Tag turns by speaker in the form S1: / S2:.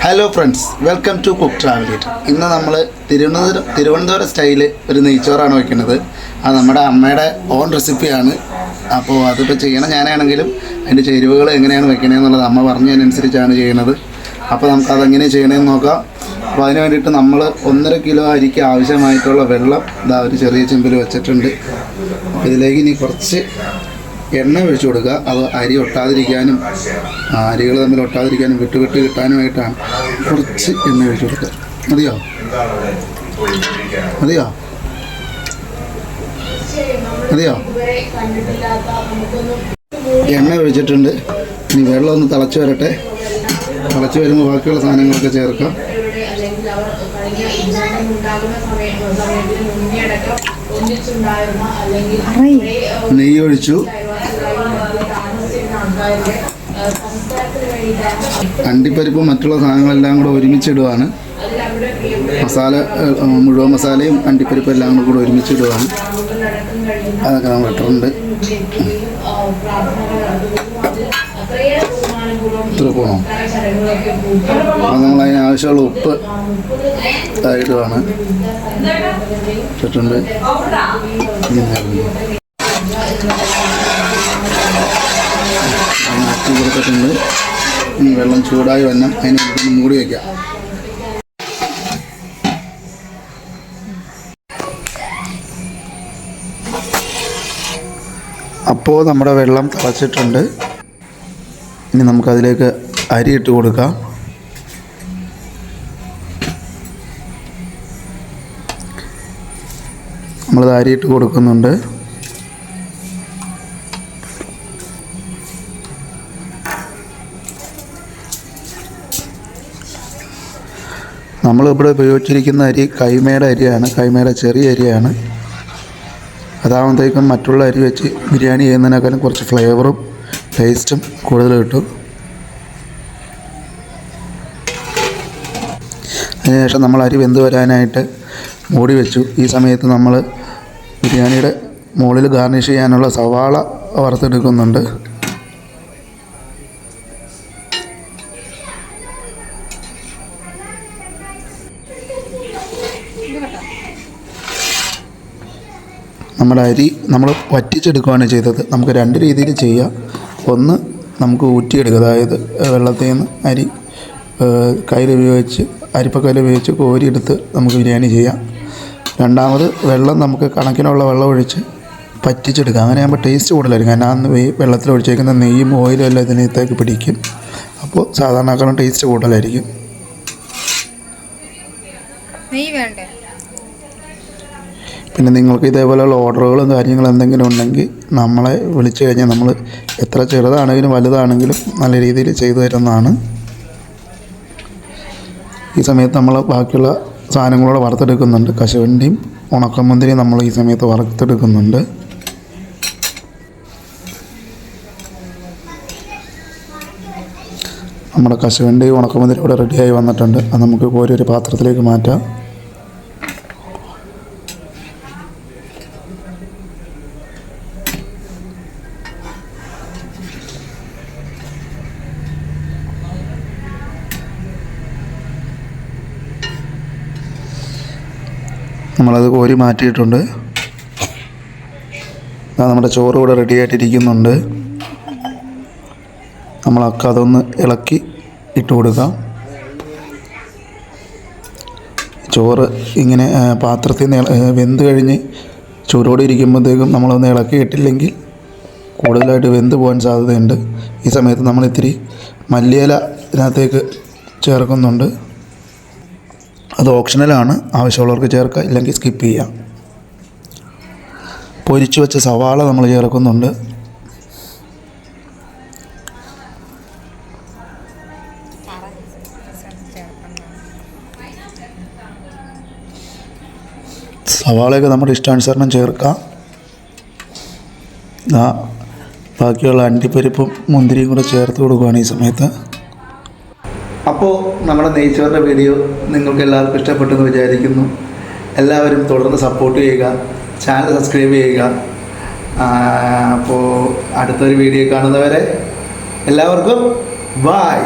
S1: Hello friends, welcome to cook travel it. ഇന്ന് നമ്മൾ Thiruvananthapuram style ഒരു നെയ്ച്ചോറാണ് വയ്ക്കുന്നത്. അത് നമ്മുടെ അമ്മയുടെ ഓൺ റെസിപ്പിയാണ്. അപ്പോൾ അതിപ്പോൾ ചെയ്യണം ഞാനാണെങ്കിലും അതിൻ്റെ ചേരുവകൾ എങ്ങനെയാണ് വെക്കണതെന്നുള്ളത് അമ്മ പറഞ്ഞതിനനുസരിച്ചാണ് ചെയ്യുന്നത്. അപ്പോൾ നമുക്കതെങ്ങനെ ചെയ്യണമെന്ന് നോക്കാം. അപ്പോൾ അതിന് വേണ്ടിയിട്ട് നമ്മൾ 1.5 കിലോ അരിക്ക് ആവശ്യമായിട്ടുള്ള വെള്ളം ഇതാ ഒരു ചെറിയ ചെമ്പിൽ വെച്ചിട്ടുണ്ട്. ഇതിലേക്ക് ഇനി കുറച്ച് എണ്ണ ഒഴിച്ചു കൊടുക്കുക. അത് അരി ഒട്ടാതിരിക്കാനും അരികൾ തമ്മിൽ ഒട്ടാതിരിക്കാനും വിട്ട് കിട്ടാനുമായിട്ടാണ് കുറച്ച് എണ്ണ ഒഴിച്ചു കൊടുക്കുക. മതിയോ മതിയോ മതിയോ എണ്ണ ഒഴിച്ചിട്ടുണ്ട്. ഇനി വെള്ളം ഒന്ന് തിളച്ച് വരട്ടെ. തിളച്ച് വരുമ്പോൾ ബാക്കിയുള്ള സാധനങ്ങളൊക്കെ ചേർക്കാം. നെയ്യ് ഒഴിച്ചു. അണ്ടിപ്പരിപ്പും മറ്റുള്ള സാധനങ്ങളെല്ലാം കൂടെ ഒരുമിച്ചിടുവാണ്. മുഴുവൻ മസാലയും അണ്ടിപ്പരിപ്പും എല്ലാം കൂടെ ഒരുമിച്ചിടുവാണ്. അതൊക്കെ നമ്മൾ ഇട്ടിട്ടുണ്ട്. ഇത്ര പോകണം. അത് നമ്മൾ അതിനാവശ്യമുള്ള ഉപ്പ് ഇടുവാണ്. ഇട്ടിട്ടുണ്ട്. മാറ്റി കൊടുത്തിട്ടുണ്ട്. ഇനി വെള്ളം ചൂടായി വന്നാൽ അതിന് മൂടി വയ്ക്കാം. അപ്പോൾ നമ്മുടെ വെള്ളം തിളച്ചിട്ടുണ്ട്. ഇനി നമുക്കതിലേക്ക് അരി ഇട്ട് കൊടുക്കാം. നമ്മളത് അരിയിട്ട് കൊടുക്കുന്നുണ്ട്. നമ്മളിവിടെ ഉപയോഗിച്ചിരിക്കുന്ന അരി കൈമയുടെ അരിയാണ്. കൈമയുടെ ചെറിയ അരിയാണ്. അതാകുമ്പോഴത്തേക്കും മറ്റുള്ള അരി വെച്ച് ബിരിയാണി ചെയ്യുന്നതിനേക്കാളും കുറച്ച് ഫ്ലേവറും ടേസ്റ്റും കൂടുതൽ കിട്ടും. അതിനുശേഷം നമ്മൾ അരി വെന്ത് വരാനായിട്ട് മൂടി വെച്ചു. ഈ സമയത്ത് നമ്മൾ ബിരിയാണിയുടെ മുകളിൽ ഗാർണിഷ് ചെയ്യാനുള്ള സവാള വറുത്തെടുക്കുന്നുണ്ട്. നമ്മുടെ അരി നമ്മൾ വറ്റിച്ചെടുക്കുകയാണ് ചെയ്തത്. നമുക്ക് 2 രീതിയിൽ ചെയ്യാം. ഒന്ന്, നമുക്ക് ഊറ്റിയെടുക്കുക. അതായത് വെള്ളത്തിൽ നിന്ന് അരി കയ്യിൽ ഉപയോഗിച്ച് അരിപ്പക്കയിൽ ഉപയോഗിച്ച് കോരിയെടുത്ത് നമുക്ക് ബിരിയാണി ചെയ്യാം. രണ്ടാമത്, വെള്ളം നമുക്ക് കണക്കിനുള്ള വെള്ളം ഒഴിച്ച് പറ്റിച്ചെടുക്കുക. അങ്ങനെ ആകുമ്പോൾ ടേസ്റ്റ് കൂടുതലായിരിക്കും. കാരണം അന്ന് വെള്ളത്തിൽ ഒഴിച്ചേക്കുന്ന നെയ്യും ഓയിലും എല്ലാം ഇതിനകത്തേക്ക് പിടിക്കും. അപ്പോൾ സാധാരണക്കാളും ടേസ്റ്റ് കൂടുതലായിരിക്കും. പിന്നെ നിങ്ങൾക്ക് ഇതേപോലെയുള്ള ഓർഡറുകളും കാര്യങ്ങളും എന്തെങ്കിലും ഉണ്ടെങ്കിൽ നമ്മളെ വിളിച്ചു കഴിഞ്ഞാൽ നമ്മൾ എത്ര ചെറുതാണെങ്കിലും വലുതാണെങ്കിലും നല്ല രീതിയിൽ ചെയ്തു തരുന്നതാണ്. ഈ സമയത്ത് നമ്മൾ ബാക്കിയുള്ള സാധനങ്ങളോടെ വറുത്തെടുക്കുന്നുണ്ട്. കശുവണ്ടിയും ഉണക്കമുന്തിരിയും നമ്മൾ ഈ സമയത്ത് വറുത്തെടുക്കുന്നുണ്ട്. നമ്മുടെ കശുവണ്ടി ഉണക്കമുന്തിരി ഇവിടെ റെഡിയായി വന്നിട്ടുണ്ട്. അത് നമുക്ക് കോരി ഒരു പാത്രത്തിലേക്ക് മാറ്റാം. നമ്മളത് കോരി മാറ്റിയിട്ടുണ്ട്. നമ്മുടെ ചോറ് ഇവിടെ റെഡി ആയിട്ടിരിക്കുന്നുണ്ട്. നമ്മളൊക്കെ അതൊന്ന് ഇളക്കി ഇട്ട് കൊടുക്കാം. ചോറ് ഇങ്ങനെ പാത്രത്തിൽ നിന്ന് വെന്ത് കഴിഞ്ഞ് ചൂടോടെ ഇരിക്കുമ്പോഴത്തേക്കും നമ്മളൊന്ന് ഇളക്കി ഇട്ടില്ലെങ്കിൽ കൂടുതലായിട്ട് വെന്ത് പോകാൻ സാധ്യതയുണ്ട്. ഈ സമയത്ത് നമ്മളിത്തിരി മല്ലിയില ഇതിനകത്തേക്ക് ചേർക്കുന്നുണ്ട്. അത് ഓപ്ഷണലാണ്. ആവശ്യമുള്ളവർക്ക് ചേർക്കാം, ഇല്ലെങ്കിൽ സ്കിപ്പ് ചെയ്യാം. പൊരിച്ചു വെച്ച സവാള നമ്മൾ ചേർക്കുന്നുണ്ട്. സവാളയൊക്കെ നമ്മുടെ ഇഷ്ടാനുസരണം ചേർക്കാം. ബാക്കിയുള്ള അണ്ടിപ്പരിപ്പും മുന്തിരിയും കൂടെ ചേർത്ത് കൊടുക്കുകയാണ് ഈ സമയത്ത്. അപ്പോൾ നമ്മുടെ നെയ്ച്ചോറിൻ്റെ വീഡിയോ നിങ്ങൾക്ക് എല്ലാവർക്കും ഇഷ്ടപ്പെട്ടെന്ന് വിചാരിക്കുന്നു. എല്ലാവരും തുടർന്ന് സപ്പോർട്ട് ചെയ്യുക, ചാനൽ സബ്സ്ക്രൈബ് ചെയ്യുക. അപ്പോൾ അടുത്തൊരു വീഡിയോ കാണുന്നവരെ എല്ലാവർക്കും ബൈ.